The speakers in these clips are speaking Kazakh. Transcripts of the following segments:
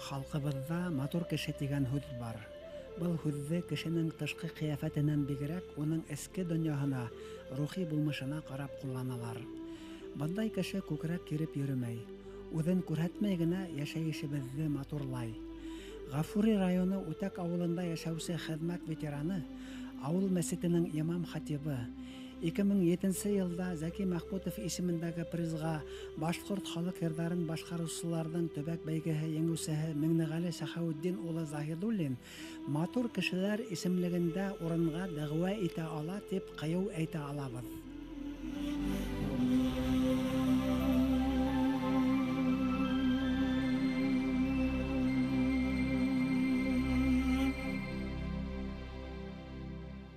Халкыбызда матур кеше дигән һүз бар. Был һүзне кешенең тышкы кыяфәтеннән бигрәк уның эске дөньяһына, рухи булмышына карап кулланалар. Бындай кеше күкрәк киреп йөрмәй, үзен күрһәтмәй генә яшәешебезне матурлай. Гафури районы Үтәк авылында яшәүче хезмәт ветераны, авыл мәчетенең имам-хатибы, 2007 елда Зәки Мәхмүтов исемендәге призга Башкорт халык йырдарын башкаручыларның төбәк бәйгеһе еңүчесе Миңнегали Шәһәүддин улы Заһидуллин матур кешеләр исемлегендә урынга дәгъва итә ала дип кыю әйтә алабыз.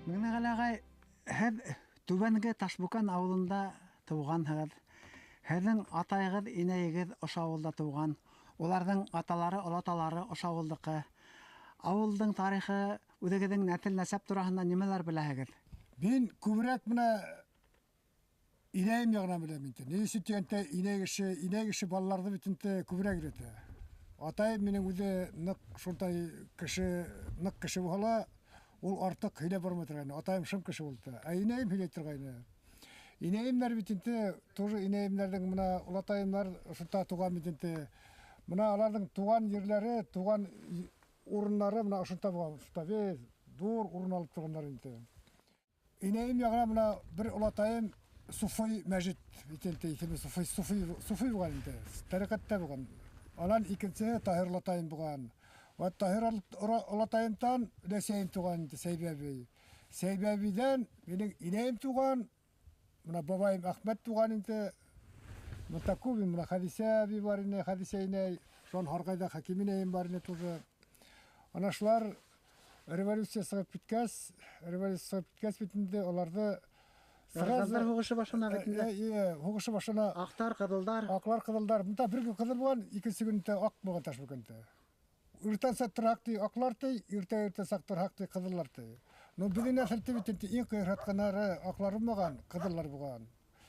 Миңнегали агай, һәм Түбәнге Ташбукан авылында туғанһығыҙ. Һеҙҙең атайығыҙ, инәйегеҙ ошо ауылда туған. Уларҙың аталары, олаталары ошо ауылдыҡы. Ауылдың тарихы, үҙегеҙҙең нәҫел-нәсәп тураһында нимәләр беләһегеҙ? Мин күберәк менә инәйем яғынан беләм инде. Ни өсөн тигәндә инәй кеше балаларҙы бит инде күберәк өйрәтә. Атайым минең үҙе ныҡ шундай кеше булһа, ул артык һөйләп бармай торғайны. Атайым шым кеше булды. Ә инәйем һөйләй торғайны. Инәйемдәр бит инде, тоже инәйемдәрҙең менә олатайымдар шунда туған бит инде. Менә аларҙың туған ерләре, туған урыннары менә шунда булған. Шунда весь ҙур урын алып торғандар инде. Инәйем яғына менә бер олатайым Суфый Мәжит бит инде, Суфый булған инде. Тәрикәттә булған. Анан икенсеһе Таһир олатайым булған. Ва Таһир олатайымдан Рәсәйем туған инде, Сәйбәби. Сәйбәбидән минең инәйем туған, менә бабайым Әхмәт туған инде. Монда күп менә Хәдисә әби бар ине, Хәдисә инәй, шон Һарғайда Хәким инәйем бар ине тоже. Ана шулар революция сыгып киткәс бит инде аларҙы Сарзандар һуғышы башына бит инде. Һуғышы башына. Аҡтар, ҡыҙылдар. Аҡлар, ҡыҙылдар. Монда бер көн ҡыҙыл булған, икенсе көндә аҡ булған Ташбүкәндә. Иртән саҡ ти аҡлар ти, иртән саҡ ти ҡыҙыллар ти. Но беҙҙең нәҫелде бит инде иң ҡыйырһытҡанары аҡлар булмаған, ҡыҙыллар булған.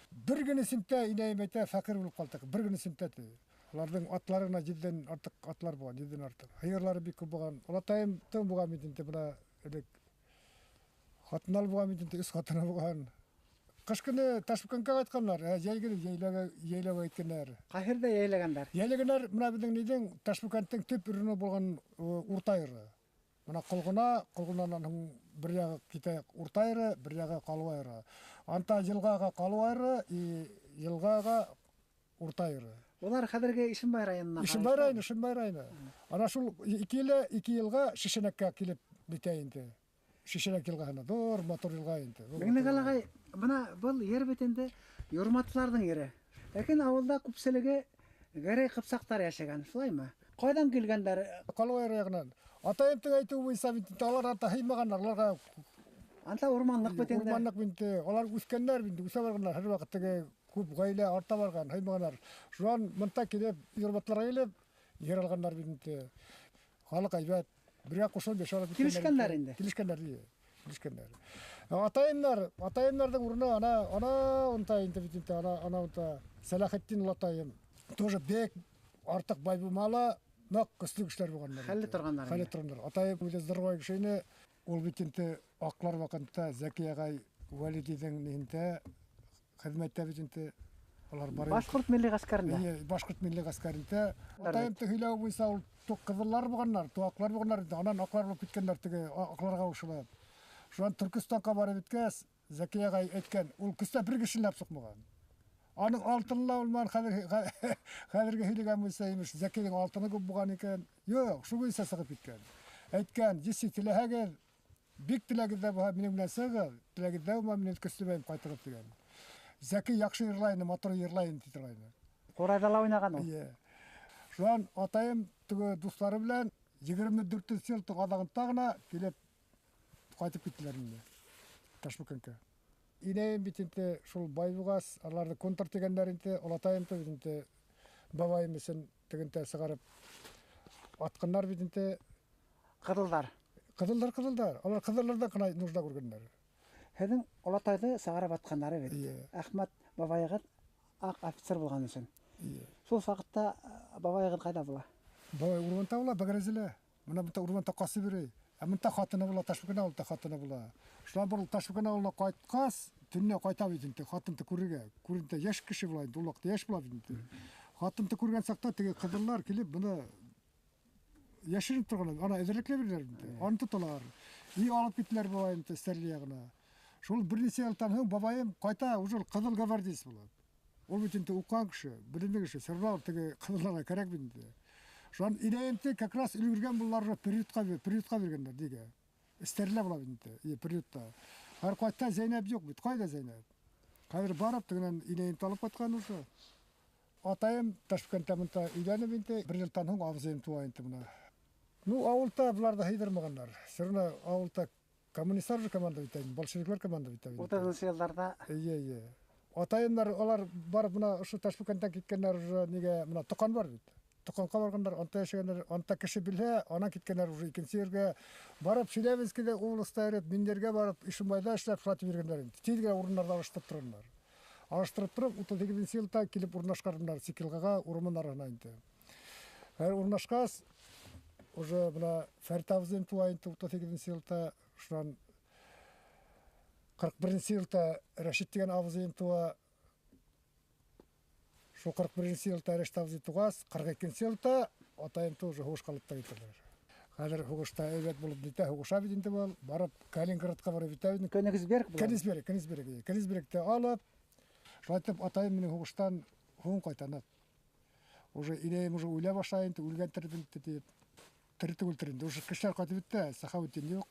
Бер генә симтә инәйем әйтә, фәҡир булып ҡалдыҡ. Бер генә симтә ти. Уларҙың атларына 7-дән артыҡ атлар булған, 7-дән артыҡ. Һыйырлары бик күп булған. Олатайымдың булған бит инде бына элек. Хатынал булған бит инде, 3 хатыны булған. Ҡыш көнө Ташбүкәнгә ҡайтҡандар, йәй көнө йәйләүгә киткәндәр. Ҡаһирҙа йәйләгәндәр. Йәйләгәндәр менә беҙҙең Ташбүкәндең төп урыны булған урта йыры. Менә ҡолғонанан һуң бер яғы китә урта йыры, бер яғы ҡалуа йыры. Анта йылғаға ҡалуа йыры, йылғаға урта йыры. Улар хәҙерге Ишембай районына. Ишембай районы. Ана шул 2 йылға Шишенәккә килеп битә инде. Шишенәк йылғаһына, ҙур матур йылға инде. Миңнегали агай, бына был ер бит инде Юрматларҙың ере. Ләкин ауылда күпселеге Гәрәй Ҡыпсаҡтар йәшәгән, шулаймы? Ҡайҙан килгәндәр? Ҡалуа йыры яғынан. Атайымдың әйтеүе буйынса бит инде алар анда һыймағандар, аларга Анда урманлыҡ бит инде. Урманлыҡ бит инде. Алар үҫкәндәр бит, үсә барғандар, һәр ваҡыт теге күп ғаилә арта барған, һыймағандар. Шунан мында килеп, Юрматларға килеп, ер алғандар бит инде. Халыҡ әйбәт. Бергә ҡушылып йәшәүгә Килешкәндәр инде. Килешкәндәр. Атайымдарҙың урыны ана унта инде бит инде, ана унта Сәләхетдин олатайым. Тоже бек артыҡ бай булмалы, ныҡ көслө кешеләр булгандар. Хәлле торғандар. Атайым үҙе здоровай кеше ине. Ул бит инде аҡлар ваҡытында Зәки агай Вәлидиҙең ниһендә хеҙмәттә бит инде алар бар. Башҡорт милли ғәскәрендә. Башҡорт милли ғәскәрендә. Атайымды һөйләү буйынса ул ҡыҙыллар булгандар, аҡлар булгандар. Анан аҡлар булып киткәндәр теге аҡларға ушылып. Шунан Төркөстанға барып еткәс, Зәки агай әйткән, ул көстә бер кешеләп суҡмаған. Аның алтынла булман хәҙерге һөйләгән буйынса имеш, Зәкиҙең алтыны күп булған икән. Юҡ, шул буйынса сығып киткән. Әйткән, если теләһәгеҙ, бик теләгеҙҙә булһа, минең менән сығығыҙ, теләгеҙҙә булма, мин көслөбәйем ҡайтырып дигән. Зәки яҡшы йырлай, матур йырлай инде торғайны. Ҡурайҙа уйнаған ул. Шунан атайым теге дуҫтары белән 24 йыл аҙағында ғына килеп ҡайтып киттеләр инде Ташбүкәнгә. Инәйем бит инде шул бай булғас, аларҙы контр тигәндәр инде, олатайымды бит инде бабайым өсөн тегендә сығарып атҡандар бит инде. Ҡыҙылдар. Алар ҡыҙылларҙан ғына нужда күргәндәр. Һеҙҙең олатайҙы сығарып атҡандары бит. Әхмәт бабайығыҙ аҡ офицер булған өсөн. Шул ваҡытта бабайығыҙ ҡайҙа була? Бай урманта була багразиле. Мына бунта урманта касы бири. Мынта хатыны була Ташбүкен авылда хатыны була. Шулар бул Ташбүкен авылына кайткас, түнне кайта битинте хатынты күрүгө. Күрүнтө яш киши була, улакта яш була битинте. Хатынты күргөн сакта теге кыдырлар келип буны яширип турган, ана эзерлекле бирлер бинте. Аны туталар. И алып киттилер бабайымты стерлиягына. Шул бир нече жылдан соң бабайым кайта уже кызыл гвардиец болот. Ол битинте укан киши, билимдүү киши, сырлар теге кызылларга керек бинте. Шон идеямты как раз үлгерген булар приютка бергендер диге. Стерле була бинте, приютта. Ар кайта Зейнеп жок бит, кайда Зейнеп? Кайыр барып тегенен идеямты алып кайткан уже. Атайым Ташкентте мынта үйлөнүп бинте, бир жылдан соң абзыйым туайынты мына. Ну, ауылда бұларды хайдырмағандар. Сырына ауылда коммунистар же команда бітейін, большевиклер команда бітейін. Отағыз жылдарда? Иә. Атайымдар, олар барып мына ұшы Ташбүкенттен кеткендер уже неге мына Тұқан бар бит. Тұқанға барғандар, онта яшегендер, онта кіші біле, ана кеткендер уже екінші жерге барып Челябинскіде облыста еріп, Миндерге барып, Ишимбайда ішлеп шылатып бергендер. Тейдіге орындарда алыштырып тұрғандар. Алыштырып тұрып, 38 жылда келіп орнашқардымдар Секилғаға, Урманарына инді. Орнашқас уже мына Фәрит абзыйым туайынты 38 жылда, шунан 41 жылда Рашид деген абзыйым туа. Шу 41 жылда Рашид абзый туғас, 42 жылда атайым ту уже хуғыш қалыпта кетерлер. Қазір хуғышта әйбет болып дейті, хуғыша бедінді бол, барып Калининградқа барып бітәудің. Кенисбергте алып, жайтып атайым менің хуғыштан хуғын қайтанып. Уже илейім уже өле башайынды, өлген тірдіңді deyip, тірті өлтірінді. Уже кішілер қайтып бітті, сақа өттен жоқ.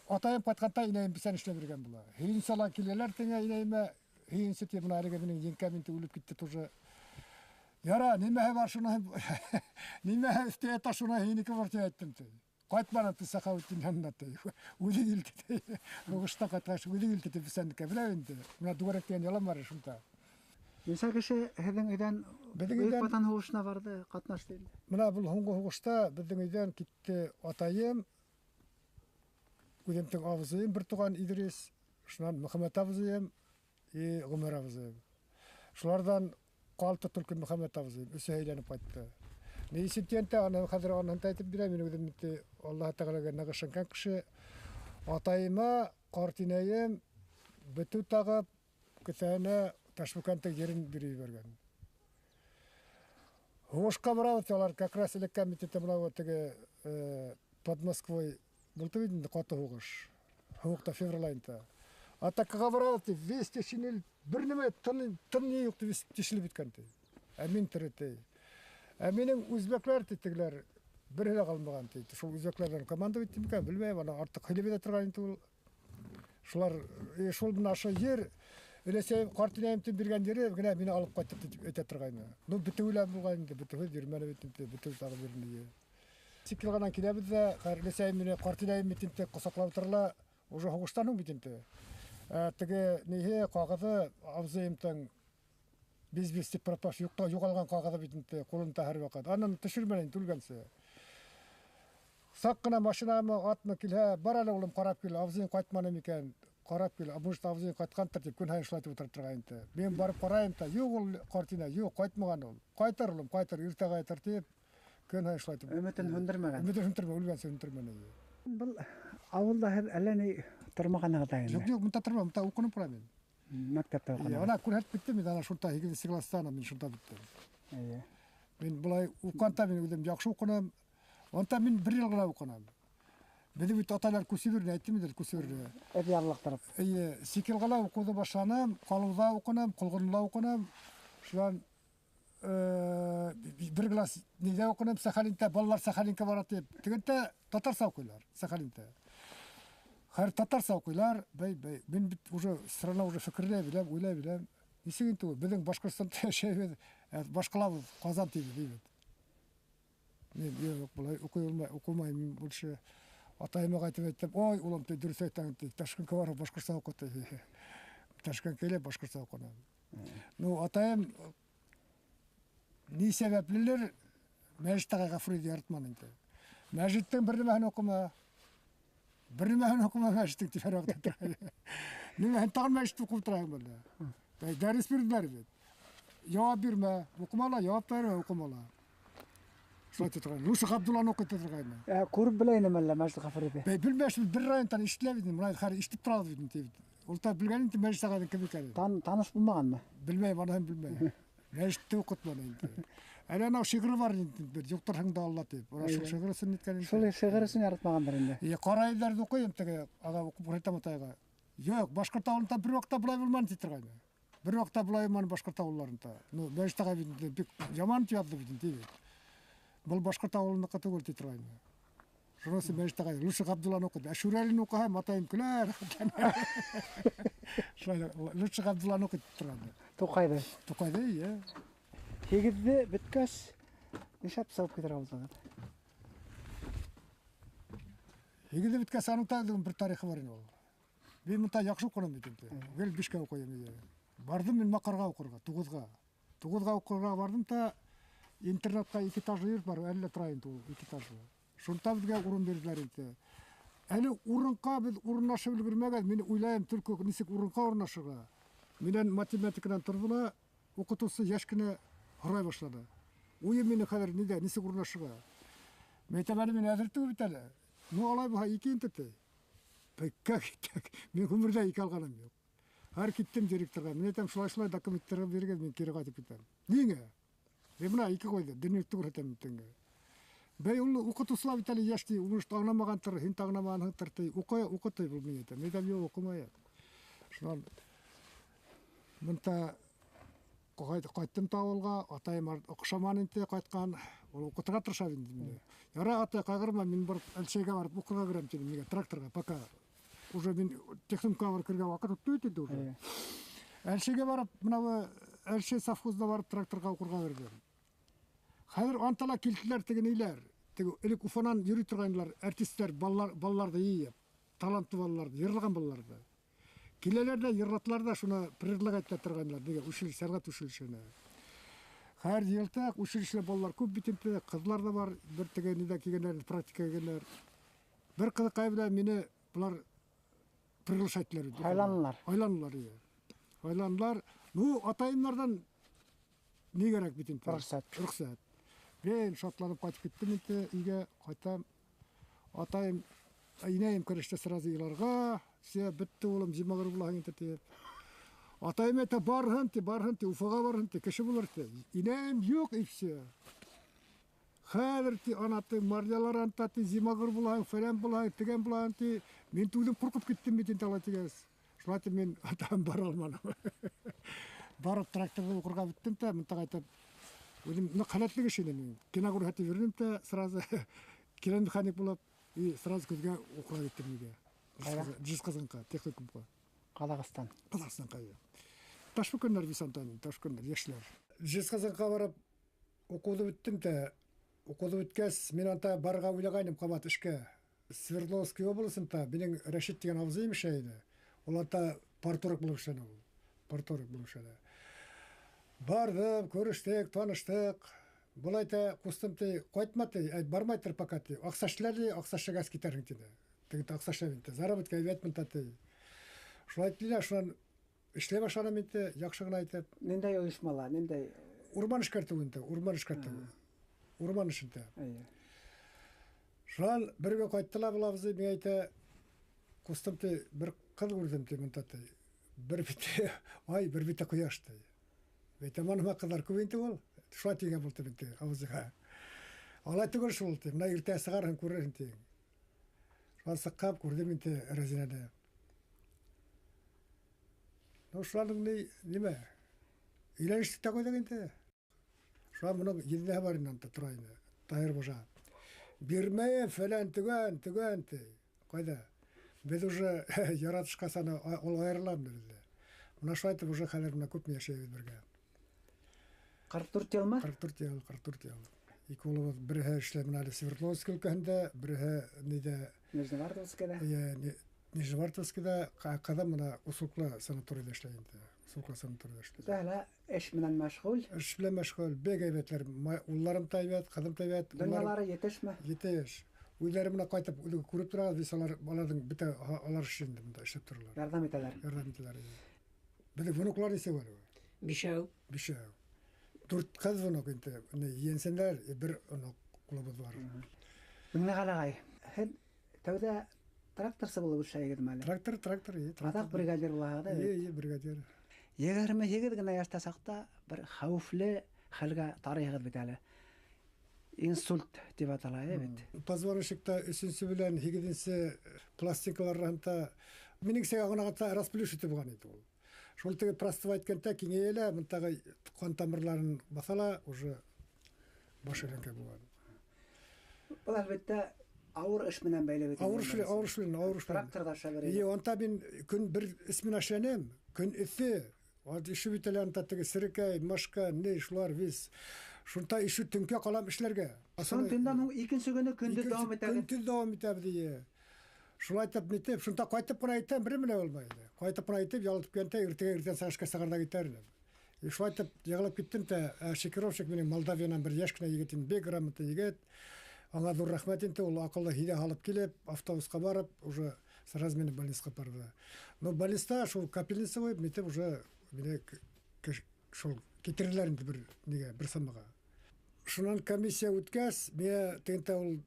Атайым қатқанда инайым бісен ішле берген бұла. Хейін сала келелер теңе инайыма, хейін сөте бұна әріге менің енкәмінті өліп кетті тоже. Яра, немәе бар шуна, немәе үстеге ташуна хейінікі бар тей айттым тей. Қайтманатты сақа өттен янына тей. Өді келді тей. Бұғышта қайтқаш, өді келді тей бісәндікі біләуінде. Мұна дуарек деген ялам бар шунта. Несі кіші әдің үйден өйік батан хуғышына барды, қатнаш дейді? Мұна бұл хуңғы хуғышта біздің үйден кетті атайым, өдемтің абызыйым, бір туған Идрис, шынан Мұхаммед абызыйым, Ғұмар абызыйым. Шылардан қалты түлкі Мұхаммед абызыйым, өсі әйленіп қайтты. Мен есептенті, ана қазір ананты айтып бере, мен өдемтті Аллах тағалаға нағышынқан кіші атайыма, қартинайым, бүту тағып, күтәне Ташбүкенте жерін берей берген. Хуғышқа барауыт, олар как раз элеккен мететі мынау өтігі под Москвой бұлты бейдіңді қаты хуғыш. Хуғықта феврал айында. Атаққаға барауыт, весте шинел бір неме тын не юқты вестешілі біткенді. Әмин түріті. Әминің өзбеклер тетігілер бір еле қалмаған дейді. Шол өзбеклерден команда біттім екен, білмейм, артық хилебеде тұрған енді. Шол бұны аша ер, Өлесейім, қартынайымтын берген жері, мені алып қайтып өте тұрғайны. Ну, бүті өлем болғайынды, бүті өл жермені бетінті, бүті тағы берінді. Секілғанан келебізді, өлесейім мені қартынайым бетінті қосақлау тұрла, уже хуғыштаның бетінті. Тігі нейе қағады абзайымтың без-без-теп пропаш, юғалған қағады бетінті, қолын тахар бақады. Анын түшірменен түлгенсі. Саққына машинамы, атмы келе, бар әлі олым қарап келе, абзайым қайтманы мекен. Қарап келе, мұжды абзайын қайтқантыр деп күн хайын шылайтып отырып тұрғайынды. Мен барып қарайым та, yok ол қартина, yok қайтмаған ол. Қайтар олым, қайтар, үрте қайтар деп күн хайын шылайтып. Үмітін хүндірмеген? Үмітін хүндірмеген, өлгенсе хүндірмеген. Бұл ауылда әләне тұрмаған ағдайын? Жоқ, мұнта тұрмаған, мұнта оқынып бұра мен. Мектепте оқынып? Ана күн әт бітті, мен ана шұрта 2-ші класста мен шұрта бітті. Мен бұлай оққанда мен өдем жақшы оқынам, онта мен бір жыл ғана оқынам. Беді бүт аталар көсебіріне, әйтті медер көсебіріне. Әбі арлықтырып? Секелғала оқуды башанам, қалуда оқынам, құлғынла оқынам. Шуан бір класс неде оқынам, Сахалинта, балалар Сахалинка барады деп. Тегенте татар сауқилар, Сахалинта. Қайыр татар сауқилар, бәй. Мен бүт уже страна уже фікірлей білем, ойлай білем. Несеген туы, біздің Башқұрстанда шәйбеді, башқалабыз, қазан тейді дейбеді. Мен бұлай оқымайым бұлшы. Атайыма қайтып әйттім, ой, ұлым, дұрыс айтаң, Ташкентке барып Башқұртстан оқыды. Ташкентке келіп Башқұртстан оқыды. Ну, атайым не себеплілер мәжіттіға ғафырыды яртман енді. Мәжіттің бір нәмәхін оқыма мәжіттің тефер оқты тұрғайды. Нәмәхін тағын мәжітті оқып тұрайын болды. Дәріс берділер бет. Жауап берме, оқымала, жауап берме, оқымала. Шулай тұрған. Луша Абдулланы оқыта тұрған. Көріп білейін әлі мәжді қафырды. Білмешім бір районтан іштілі бедім. Мұнайды қары іштіп тұрады бедім дейді. Олта білгенін те мәжді сағадың кім екені. Таныш болмаған ма? Білмейм, анайым білмейм. Мәжді оқытман енді. Әлі анау шығыры бар енді. Bir жоқтар шыңда алла деп. Орашық шығырысын еткенін. Сол шығырысын яратмағандар енді. Қарайдарды оқойым тегі аға оқып қайтаматайға. Жоқ, Башқұрт ауылында бір уақытта бұлай болман дейді тұрғайны. Bir uақытта бұлай болман Башқұрт ауылларында. Мәжді бедінде жаман түйады бедін дейді. Бұл Башқұрт ауылында қаты көрді тұрғайны. Жонысы мәжді қайды. Луша Абдулланы оқыды. Әшурәлін оқыған матайым күлер. Луша Абдулланы оқыды тұрғайны. Тоқайды. Тоқайды, иә. Егізді біткәс нешап сауып кетер ауызға? Егізді біткәс анықтағының бір тарихы бар ол. Мен мұнта яқшы оқырам етімді. Гел бішке оқыйым еді. Бардым мен Мақарға оқырға, Туғызға. Туғызға оқырға бардым та интернатқа 2 этажы ер бар, әлі тұрайын ол 2 этажы. Шонта бізге ұрын берділер енді. Әлі ұрынға біз ұрынашы білгірмеген, мен ойлайым түркі несек ұрынға ұрынашыға. Менен математикадан тұрдыла, оқытусы яшкіні ұрай башлады. Ойы мені қадыр неде, несек ұрынашыға. Метабәлі мен әзірті өбітәлі. Ну алай бұға 2 інтіті. Мен өмірде 2 алғанам жоқ. Әр кеттім директорға. Мен айтам шылай документтерге берген, мен кері қайтып кетем. Неге? Мына 2 қойды, дінекті көрсетем теңге. Бәй ол оқытушылар бітәлі яшти, ұмышты аңнамаған тұр, хинт аңнамаған тұр, оқытай бұл мен етем. Мен айтам, оқымай. Шынан мұнта қайттым тауылға, атайым оқышаман енте қайтқан, ол оқытыға тұрша бендім. Яра атай қағырма, мен барып әлшеге барып оқыға кірем тенім, неге тракторға, пока уже мен техникаға барып кірге уақыт өтті өтеді уже. Әлшеге барып, мынау әлше совхозда барып тракторға оқырға бердім. Қазір антала келтілер теген ейлер, әлік Уфанан жүрі тұрғанлар, әртістер, балаларды ейіп, талантты балаларды, ерліған балаларды. Келелерде, ерлатларда шуна прирдлық айтта тұрғанлар, деге училище, сәрғат училищені. Қайыр елтақ, училищелі балалар көп бітімді, қызлар да бар, бір теген неде кегенлер, практика кегенлер. Бір қызы қайбыда мені бұлар прирдлыш айттылар. Айланылар. Айланылар, ие. Айланылар. Ну, атайымлардан не керек бітімді? Рұқсат. Мен шатланып қайтып кеттім енді, үйге қайтам. Атайым, инайым көрішті сразу иларға. Се бітті олым, жимағыр бұлағын етті. Атайым әті барғын, Уфаға барғын, кіші болыр. Инайым жоқ, и все. Қазір анаты мардиялар антаты, жимағыр бұлағын, фәрен бұлағын, тіген бұлағын. Мен түйдім құрқып кеттім бетін тала тегес. Шылаты мен атайым бар алманым. Барып тракторды оқырға біттім та, мұнтақ айтып, өзім қанаттығы шенем. Кинағыр хаты вердім та, сразу келен механик болып, и сразу көзге оқыға кеттім неге. Жезқазғанға, техникумға. Қазақстан. Қазақстанға, иә. Ташпыкөнлер Висантан, Ташпыкөнлер, ешілер. Жезқазғанға барып оқуды біттім та, оқуды біткәс, мен анта барға ойлағайным қабат ішке. Свердловский облысында менің Рашид деген абызайым шайды. Ол анта парторг болып шаны ол. Парторг болып шаны. Бардым, көріштік, таныштық. Бұл айта қостымды қойтмады, бармайтыр пакаты. Ақсашларды, ақсашы газ кетерін деді. Тегіті ақсашы бенті. Заработка әйбет мұнтаты. Шылай тілі, шылан ішле башана менті, яқшығын айтып. Нендей ойышмала, нендей? Урман ішкарты өнті, урман ішкарты. Урман ішінті. Шылан бірге қойттыла бұлабызы, мен айта қостымды бір қыл көрдімді мұнтаты. Бір біте, ай, бір біте құяшты. Ветаманыма қылар көбейінті ол. Шуа теген болты бінті, ауызыға. Алайты көрші болты, мұна ерте сығарғын көрерін теген. Шуа сыққап көрді бінті рәзінәді. Шуаның неме? Үйленіштікті қойды кенті. Шуа мұның едіне барынан тұрайыны, тайыр бұжа. Бермейін фәлән түген. Қойды. Біз уже яратышқа саны ол айырылам деді. Мұна шуайтып уже қалар мұна көп мешейбіз бірге. 44 ел ма? 44 ел. Екі олы бірі ішлі мұнады Свердловский өлкәһендә, бірі неде... Нижневартовскіда? Нижневартовскіда қадам мұна ұсылқлы санаторияда ішлейінді. Ұсылқлы санаторияда ішлейінді. Дәлі әш мінен мәшғул? Әш білен мәшғул. Бек әйбетлер. Улларым тайбет, қадым тайбет. Дүниялары етеш ме? Етеш. Үйлері мұна қайтып көріп тұрады, біз олардың біті алар ішінде мұнда іштеп тұрылар. Ярдам етелер? Ярдам етелер. Біді вұнықлар есе бар. Бишау. 4 қыз вұнық енді. Енсендер бір кулыбыз бар. Меңне галагай. Һәм тәүдә тракторсы булып эшләгән мәле. Трактор, Атак бригадир булагы да. бригадир. 28 генә яшьтә сакта бер хәвефле хәлгә тарыйгыз бит әле. Инсульт дип атала бит. Позвоночникта 3-нче белән 8-нче пластикаларында минең сәгъгә расплющить булган иде ул. Шул теге простыва әйткәндә киңәелә, монтагы кан тамырларын басала, уже башырынка булган. Бу әлбәттә авыр эш менән бәйле бит. Авыр эш. Тракторда шәбер. Онта мин көн бер исмен эшләнәм, көн эсе. Вот ише битәлән теге сиркәй, машка, не эшләр вис. Шунта ише төнкә калам эшләргә. Сон төндән икенче көне көндә дәвам итәбез. Көндә дәвам итәбез дие. Шулай итеп нитеп, шунта кайтып кына әйтәм, бер менә булмайды. Кайтып кына әйтеп, ялтып кентә иртәгә сагышка сагарда китәрмен. Шулай итеп ягылып киттем дә, шекировщик минем Молдавиянан бер яшь кенә егетин, бик грамотный егет. Аңа зур рәхмәт инде, ул акыллы хидә алып килеп, автобуска барып, уже сразу мине больницага барды. Но больниста шул капельница куеп, нитеп уже мине шул китерделәр инде бер самага. Шуннан комиссия үткәс, мен тегендә ул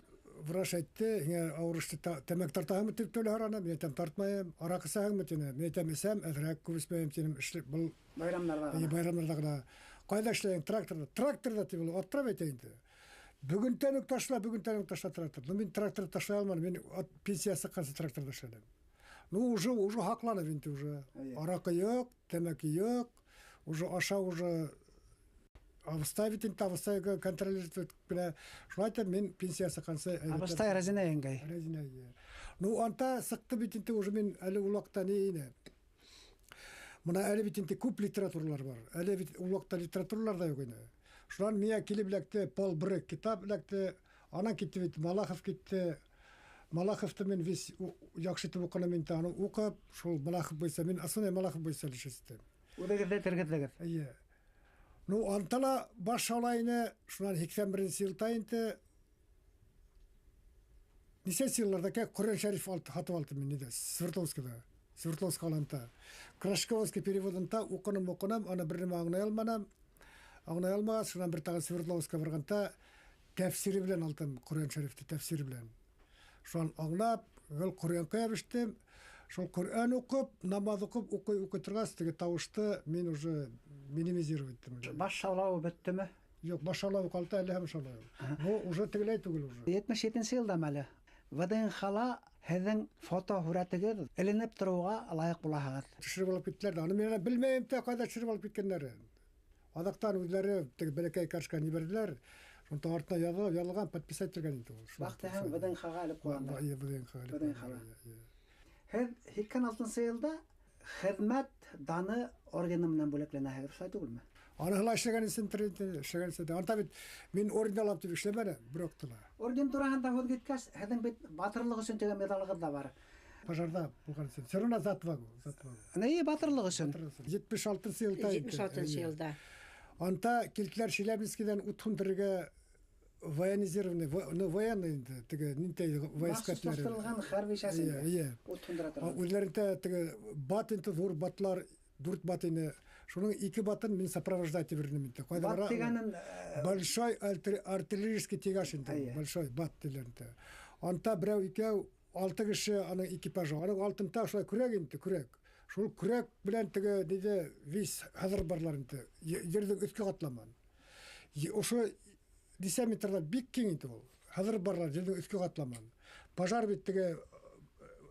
врач әйтте, һиңа авырышты тәмәк тартаһыңмы дип төләрәне, мен әйтәм тартмаям, аракы сәһәңме тине, мен әйтәм исәм, әзрәк күбеспәем тинем, бул байрамнарда гына. Кайда эшләйин? Тракторда дип ул атрап әйтә инде. Бүген тәнүк ташла трактор. Ну мен трактор ташлай алмадым, мен пенсиясы калса тракторда эшләдем. Ну уже хакланып инде уже. Аракы юк, тәмәке юк, уже аша уже авставить инде, австайга контролировать белә. Шулай да мен пенсиясы калса. Австай разина яңгай. Ну анта сыкты бит инде уже мен әле улакта не. Мына әле бит инде күп литературалар бар. Әле бит улакта литературалар да юк инде. Шулар мия килеблекте Пол Брек китап блекте, ана китте бит Малахов китте. Малаховты мен весь яхшы итеп укыган мен аны укып, шул Малахов булса мен асына Малахов булса лишестем. Удагы тергетлегез. Ну антала баш алайны шунан 81 елда инде ничә елларда Коръән шәриф хатып алды мен иде Свердловск аланда. Крашковский переводында укынам, аны берне аңлай алмаган, шунан бер тагы Свердловска барганда тәфсире белән алдым, Коръән шәрифте тәфсире белән. Шул аңлап, гел Коръән кыябыштым. Шул Коръән укып, намаз укып, укый торгас, теге тавышты мен уже минимизировать иттем. Баш шаулау беттеме? Юк, баш шаулау калды, әле һәм шаулау. Бу уже тегеләй түгел уже. 77 елда мәле. ВДНХ һеҙҙең фото һүрәтегеҙ эленеп тороуға лайыҡ булаһығыҙ. Төшөрөп алып киттеләр. Аны мен белмәйем дә, кайда төшөрүп алып киткәннәрен. Адактан үзләре теге бәләкәй каршка ебәрделәр. Шунда артына язылган, подписать ителгән инде ул. Вакытта һәм ВДНХ-га алып куйгандар. ВДНХ-га. Һеҙ 2006 елда хеҙмәт даны ордены менән бүләкләнәһегеҙ, шулай түгелме? Аны һала эшләгән эшләгән. Анда бит мин орден алып дип эшләмәдем, бирөктеләр. Орден тураһында һүҙ киткәс, һеҙҙең бит батырлыҡ өсөн тигән медалығыҙ да бар. Пожарда булган сен. Серуна затвагу. Ни батырлык өсөн? 76 елда. 76 елда. Анда килтләр Челябинскидан ут хундырга военизированный, военный теге нинтей войскатлары. Башкортстан хәрби частьләре. Ут хундыра торган. Үзләрендә теге батынты зур батлар, дүрт батыны. Шуның 2 батын мен сопровождать итәрмен инде. Бат дигәнен большой артиллерийский тягаш инде. Большой бат диләрендә. Анда берәү икәү 6 кеше аның экипажы. Аның алтында шулай күрәк инде, күрәк. Шул күрәк белән теге диде вис хәзер барлар инде. Җирдән өскә катламан. Ошо 10 метрлар бик киң инде ул. Хәзер барлар җирдән өскә катламан. Пожар бит теге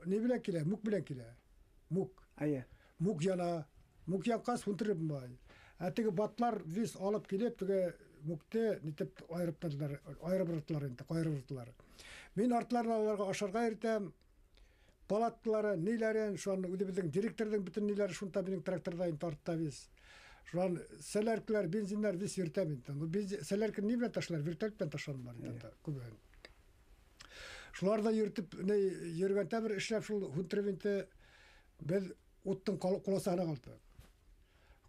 ни белән килә? Мук белән килә. Мук. Мук яна. Мук якас хунтырып бай. Теге батлар вис алып килеп теге мукты нитеп айырып инде. Мен артларына аларга ашарга иртәм. Палатлары, ниләрен, шуны үзебезнең директорның бүтән ниләре шунда минем тракторда тартта вис. Шуан селәркләр, бензиннар вис йөртәм инде. Ну селәркә ни белән ташлар, вертолет белән ташланмар инде. Күбен. Шуларда йөртеп, йөргән тәбер эшләп шул хунтревинте без уттың куласына калды.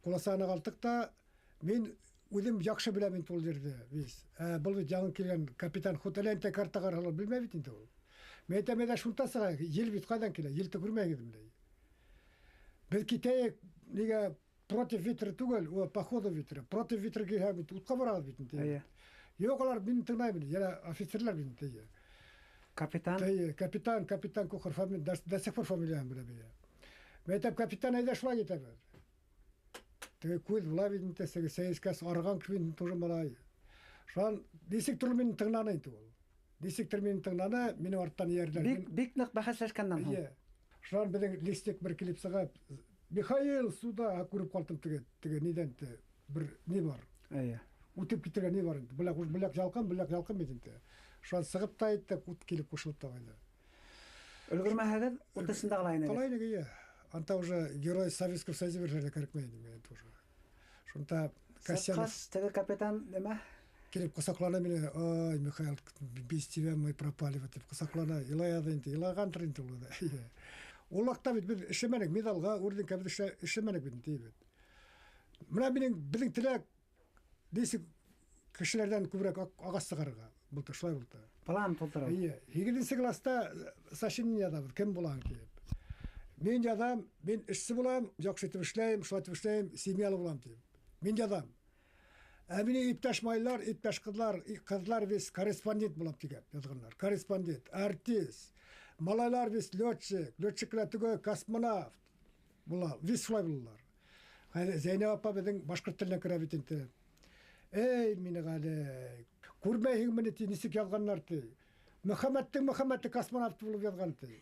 Куласына калдык та мен үзем яхшы беләм инде ул җирдә вис. Бу бит яңа килгән капитан Хотеленте картага алып белмәй бит инде ул. Мен әйтәм, шунда сыга, ел бит кайдан килә, ел күрмәгән идем. Без китәек, нигә против ветра түгел, у походу ветра. Против ветра килә бит, утка барабыз бит инде. Yok олар мені тыңдаймын, яна офицерлар мені тейі. Капитан. Тейі, капитан Кухар фамилия, до сих пор фамилияны біле бейі. Мен айтам, капитан айда шула кетемін. Теге көз бұла бейдің тесегі, сәйескәс арған күйін тұжым балай. Шуан, десек тұрлы мені тыңнаны енді ол. Десек тұр мені тыңнаны, мені арттан ерлер. Бик нық бәхәсләшкәннән һуң. Шуан біздің листек бір келіп сыға, Михаил, суда көріп қалдым теге неден бір не бар. Утып кетірген не бар. Бұлақ жалқан бедінде. Шуан сығып та айтты, ут келіп қошылып та қайды. Өлгірмәһәгіз, ұттысында қалайын еді? Қалайын еді, Анта уже герой Советского Союза бержерлі кәрікмейді мен тоже. Шунта Касьянов... Сырқас, теге капитан деме? Келіп қосақлана мене, ой, Михаил, без тебя мы пропали, деп қосақлана, илаяды енді, илаған тұр енді олады. Ол уақытта біз ішеменік медалға, орден кәбіді ішеменік бетін дейбет. Мына біздің тілек дейсік кішілерден көбірек ағасы қарға бұлты, шылай бұлты. План толтырау. Егілінсі класста сашинный адам, кім болған кейіп. Мен адам, мен ішсі болам, жақсы етіп ішлейм, шылатып ішлейм, семьялы болам дейіп. Мен адам. Әміне иптәш майлар, иптәш қызлар вес корреспондент болам дейіп язғанлар. Корреспондент, артист, малайлар вес летчиклер түгі космонавт. Бұлар, вес шылай болалар. Зейнеп апа біздің башқұрт тілінен кірәбетінті. Эй, мені ғалі, көрмейін мені тей, несік язғанлар тей. Мұхаммедті космонавты болып язған тей.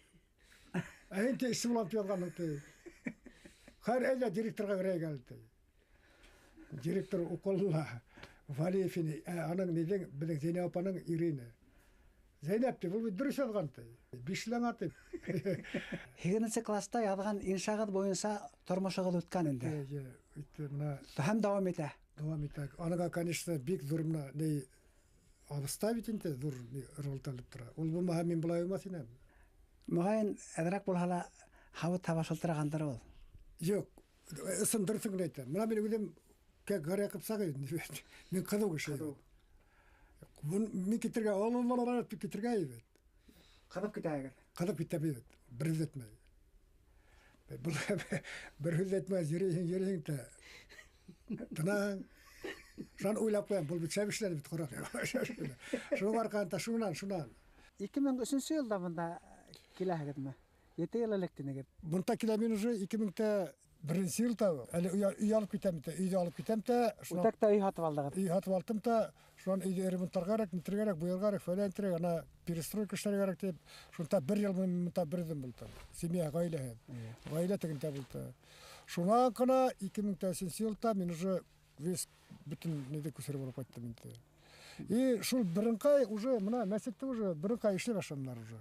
Әйін тей, іші болам тей язғанлар тей. Қайр әйді директорға кірей кәлі тей. Директор оқылыла, Валиевіне, аның неден, біздің Зейнеп апаның Ирина. Зейнеп тей, бұл дұрыс язған тей. Бишілен аты. 8 класста ядған иншағыд бойынса тұрмышығыд өткен енді. Һәм дауам еті. Дауам еті. Аныға, конечно, бик зұрымна не абыставит енді, зұр ролталып тұра. Ол болмаға мен бұлай өмас енем. Мұғайын әдірак болғала хауыт табашылтырағандар ол? Жоқ, ысын дұрысың айтты. Мұна мен өдем ғария қыпсақ еді. Мен қыду кіші. Мен кетірге, ол кетірге еді. Қадып кетәйгір? Қадып кетәмейді. Бір үздетмей. Бір үздетмей жерейін та. Тұнаң. Жан ойлап қоям, бұл бүт шәбішлері бүт қорақ. Шуның арқанта, шунан. 2003 жылда мұнда келәгід ме? 7 ел әлектен егер? Бұнта келәмен уже 2001 жылда үй алып кетемді, үйді алып кетемді. Утакта үй хатып алдығыр? Үй хатып алдым да, шуан үйді ремонттарғарек, нетіргерек, бұйырғарек, фәләнтірек, ана перестройка іштәргерек деп, шунта бір ел мұнта бірден бұлты. Семья ғайлы хәм. Ғайлы тегінде бұлты. Шунан қана 2003 жылда мен уже весь бүтін неде көсері болып қайттым енді. И шул бірінқай уже, мына мәсетті уже бірінқай ішлеп ашамдар уже.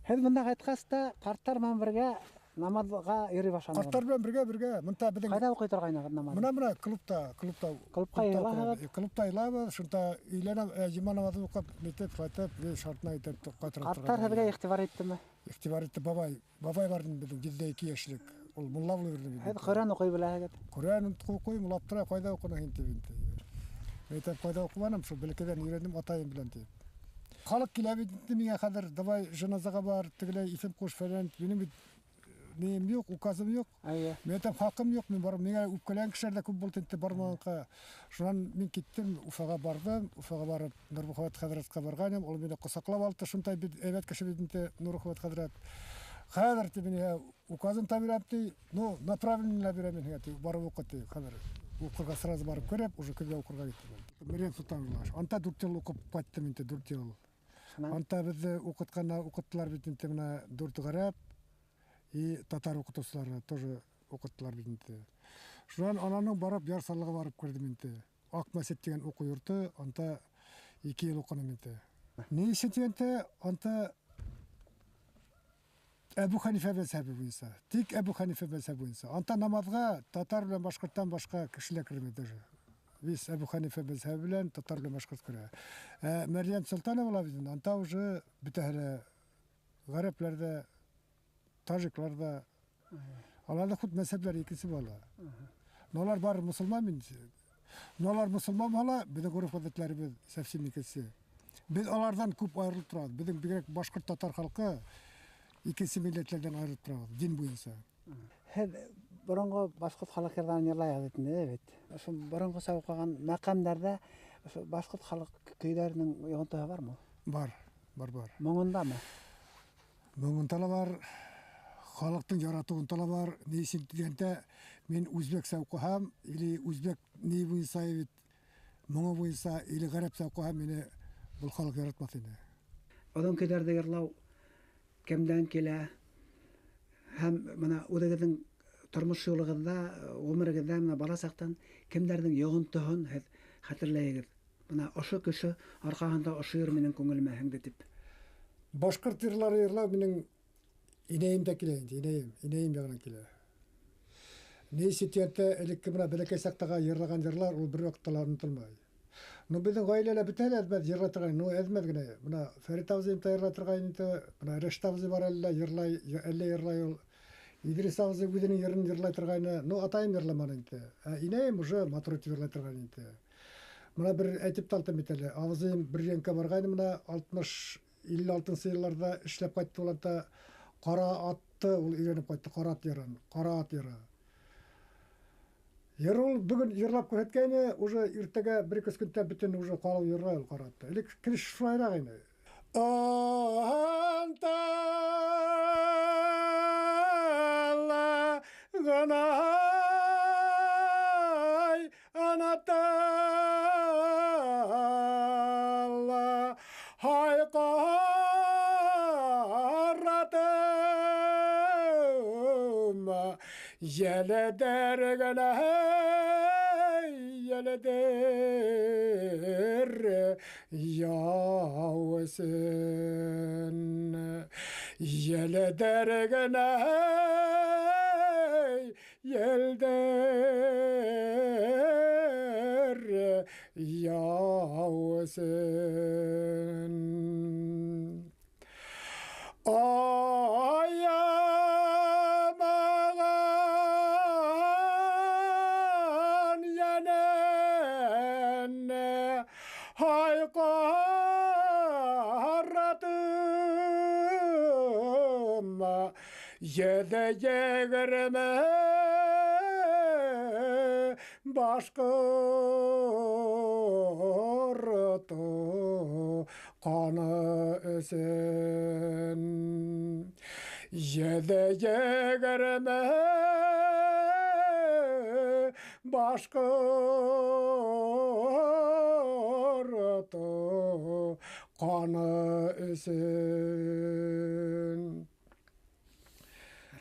Хәд мұнда қайтқаста қарттар мән бірге намазға ері башамдар. Қарттар мән бірге, мұнта біздің... Қайда оқи тұрғайны намаз? Мына клубта. Клубқа елағығып? Клубта елағып, шынта үйленіп, жима намазы оқып, метеп, қайтып, шартына етіп қайтырап тұрған. Қарттар хәдіге иқтибар етті ме? Иқтибар етті бабай бардың біздің 7-2 яшілік. Ол мұлла бұлы берді. Хәді Құран оқи білі әгет? Құран қой, мұлап тұра, қайда оқына хенті. Метеп, қайда оқыманым, сол білікеден үйрендім, атайын білен дейіп. Халық келәбетті менге қадыр, давай жаназаға бар, тігілі, исем қош фәлен, менің нем жоқ, указым жоқ. Мен айтам, хақым жоқ, мен барым, менге өпкелен кішерді көп болды енді бармағанға. Шынан мен кеттім, Уфаға бардым, Уфаға барып, Нұрбұхават Қадыратқа барғаным, ол мені қосақлап алды, шынтай әбет кіші бедінде Нұрбұхават Қадырат. Қадыр те мене указым табиратты, ну, направление набирамен, барып оқыты, қадыр. Оқырға сразу барып көріп, уже көбе оқырға кетті. Мерен Сұлтанғылаш. Анта дүртел оқып қайттым енді, дүртел. Анта бізді оқыттылар бетінде мына дүрті қарап, и татар оқытушылары тоже оқыттылар бетінде. Шынан ананың барып, Ярсалыға барып көрдім енді. Ақмәсет деген оқу йұрты, анта 2 ел оқыным енді. Не ешен дегенде, анта Әбу Ханифа мәзһәбі бойынша. Тек Әбу Ханифа мәзһәбі бойынша. Анта намазға татар білен башқұрттан башқа кішілер кірмеді. Біз Әбу Ханифа мәзһәбі білен татар білен башқұрт кірі. Мәриям Сұлтанова бола біздің. Анта уже бүтәлі ғареплерді, тажикларда, аларда құт мәзһәблер екінші бола. Нолар бар мұсылман мен. Нолар мұсылман бола, біздің ғұрып ғадетлері біз сәфсем екінші. Біз алардан көп айырылып тұрады. Біздің башқұрт татар халқы ikisi milletlerden ayrılıp duralım, din boyunca. Bұрынғы башқұрт халықердан ерлай әдетінде, evet. Şu bұрынғы сауқаған мақамдарда Башкорт халык көйләренең йогынтыгы бармы? Бар. Моңындамы? Моңынтала бар, халықтың жаратуынтала бар. Нейсін дегенде мен үзбек сауқыхам, или үзбек не буйса бит, моңы буйса, или гарап сауқыхам мені бұл халық яратмас еді. Одан көйләрдә йырлау кемдән килә? Һәм менә үзегезнең тормыш юлыгызда, гомерегездә менә бала сактан кемдәрнең йогынтыгын һез хәтерләйгез? Менә ошо кеше аркаһында ошо йыр минең күңелемә һеңде дип. Башқұрт йырлары йырлау менің инейім де келе, инейім жағынан келе. Нейсі тиетті әлекке мұна бәлекей сақтаға йырлаған йырлар, ол бір вақытталар ұнытылмай. Ну біздің ғайлелі бітәлі әзмәд йырлатырғай, ну әзмәд гіне. Мұна Фәрит Авзы имта йырлатырғай, мұна Решт Авзы бар әлі йырлай ол. Идрис Авзы өзінің йырын йырлатырғайны, ну атайым йырламан инте. Инейім уже матрот йырлатырғай инте. Мұна бір әйтіп талтым бітәлі. Авзыйым бір женке барғайны мұна 60-56 yıllarda işlep kayıttı olan da kara attı, ol öğrenip kayıttı, kara at yırı. Yırıl bugün yırlap köhetkeyni, уже irtege bir iki günden bütün уже kalı yırla ol kara attı. Elek kiriş şurayla gayni. Antalla ganay anatalla hayqaradım yele dergene yele der yavsin yele dergene yel der yavsin ayamagan yenenne hayqaradım yede yeğirme Başkırtı kanı ösen yede yeğirme Başkırtı kanı ösen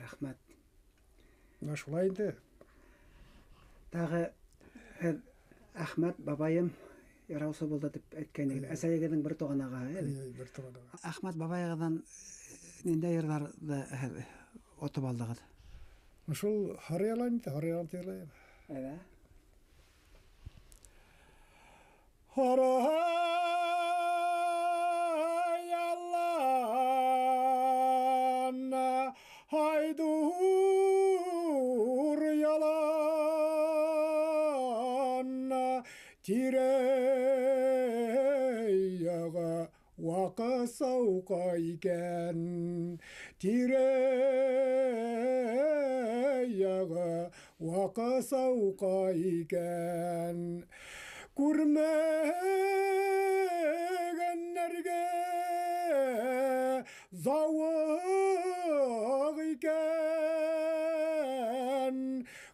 Рахмәт. Шулай инде. Тағы Әхмәт бабайым яраусы булды дип әйткән иде. Әсәегезнең бер туган агае. Бер туган ага. Әхмәт бабайыгыздан нинди йырларда отып алдыгыз? Шул Харыялан тирләй. Әйдә. Harayallan haydur yalan tireyaga vaka sauka iken tireyaga vaka sauka iken Kurmegenlerge zavık iken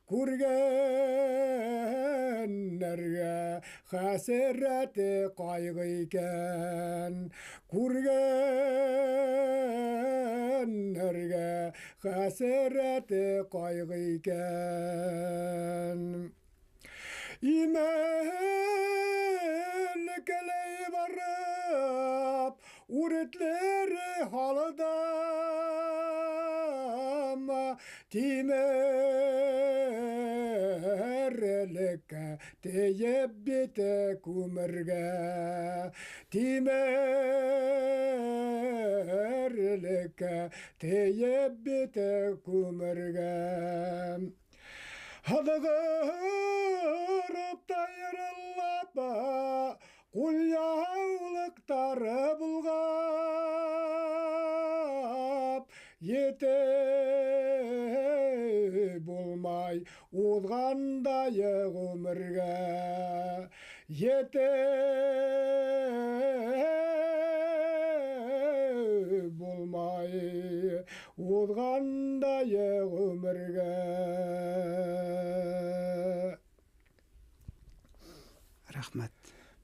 Kurgenlerge hasreti kaygı iken Kurgenlerge hasreti kaygı iken İmelkeley varıp uretleri halıdam timerlike teyebbite kumerge timerlike teyebbite kumerge Hadagırıp tayrıllapa Kul yağlıktarı bulgap Yete bulmay Uzgandayı ömürge ете болмай озғандай өмірге. Рахмат.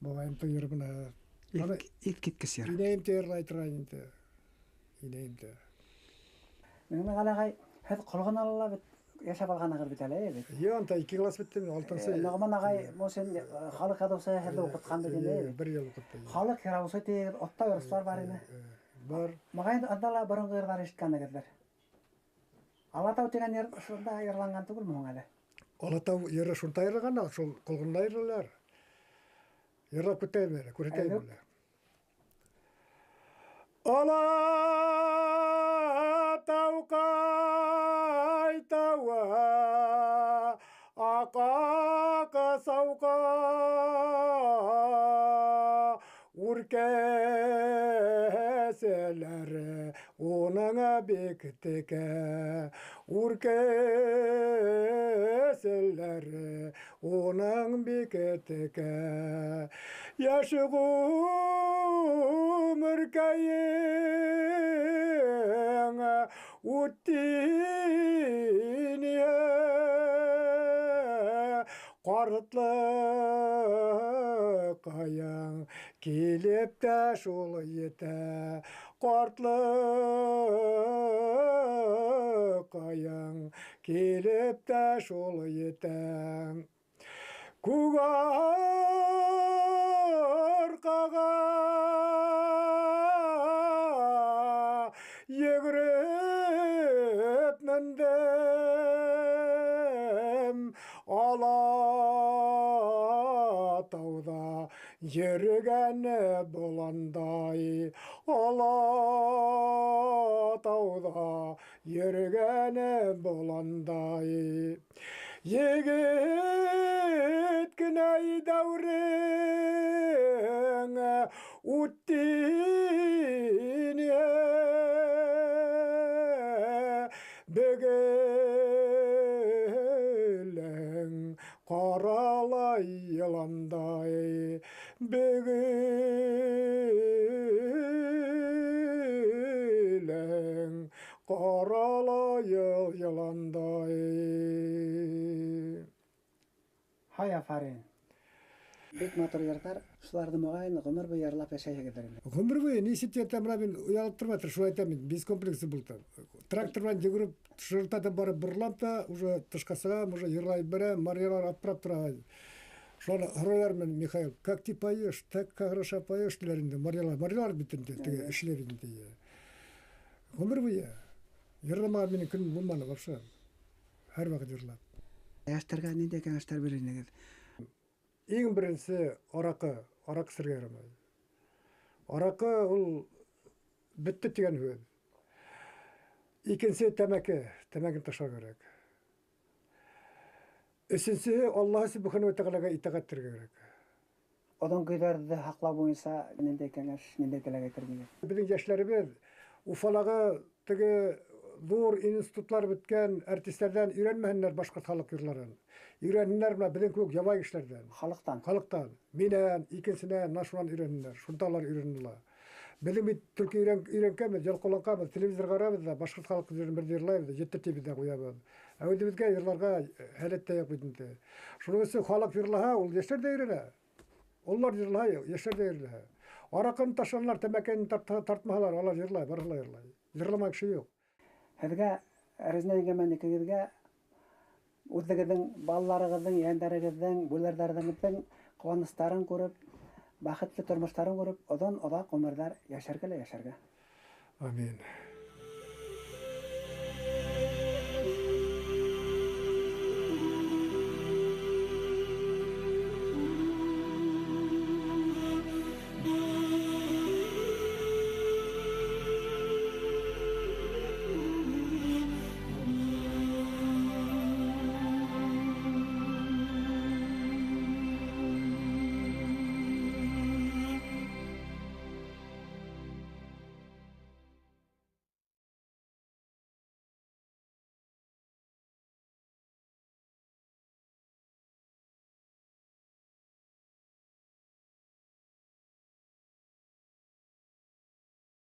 Бабайым тыйыр бұна. Ит кеткес ер. Инейім тер айтырайын инте. Инейім тер. Мен галагай хәт кылган алла бит яшап алганагыр бит әле бит. Янта 2 класс биттем, 6-сы. Нагман агай мосен халык адоса хәлдә укыткан бит инде. 1 ел укытты. Халык яраусы тегер отта урыслар бар ине. Бар. Магай андала борынгы йырлар ишеткәндер. Алатау дигән йыр шунда йырланган түгел моң әле. Алатау йыры шунда йырлаган, шул кылгында йырлар. Йырлап көтәймәле, күрәтәймәле. Алатау кайтауа, ака саука, уркәселәре оныңа бектеке, уркәселәре оның бектеке, яшы ғұмыр кайың үттіне, қартлы қаяң келіп та шол ете, қартлы қаяң келіп та шол ете. Күг арқаға егіріп міндім, Алатауда ерігені боландай, Алатауда ерігені боландай. Егет кінай дәурің үттіне, бігілің қаралай еландай, бігілің қаралай еландай. Хай афарин. Бик матур йырлар, шуларды мөгәйин гомер буе йырлап яшәйгәдер инде. Гомер буе нисет тәмра мен уялып торматыр, шулай әйтәм, без комплексы булды. Трактордан йөгереп, шыртата барып бырлап та, уже тышкасыга, уже йырлай бере, марьялар аптырап тора. Шуны гыройлар мен Михаил, как ты поешь, так хорошо поешь диләрендә, марьялар битендә, теге эшләрендә. Гомер буе йырламаган минем көн булмады вообще. Һәр вакыт йырлап. Яшьтәргә нинди кәңәшләр бирәсегез? Ең беренче аракы сиргә ярамый. Аракы ул битте дигән һүз. Икенче тәмәке ташлар кирәк. Өченче Аллаһ Субханаһу ва Тәгаләгә итагать итәргә кирәк. Одан көйләрде хаклау буенча нинди кәңәш, нинди кәләгә кергән? Безнең яшьләребез Уфалага теге зур институтлар биткән артистлардан өйрәнмәһеннәр башка халык йырларын. Өйрәннәр менә безнең күк ябай кешеләрдән. Халыктан. Миннән, икенченнән, нашуннан өйрәннәр. Шунталар өйрәнделәр. Безнең бит төрки өйрәнкәнбез, ялкаланканбыз, телевизор карабыз да, башка халык йырын бер йырлайбыз, җиттертибез дә куябыз. Ә үзебезгә йырларга һәләттә юк бит инде. Шуның өчен халык йырлаһа, ул яшьләр дә өйрәнә. Олар йырлай, яшьләр дә өйрәнә. Аракын ташланлар, тәмәкәне тартмаһалар, алар йырлай, барылар йырлай. Йырламай кеше юк. Һәргә әрезләргә мәнекегезгә үзегезнең балаларыгызның, яндәрегезнең, бүләрләрегезнең куанычларын күреп, бәхетле тормышларын күреп, одан-оҙаҡ ғүмерҙәр яшәргә. Амин.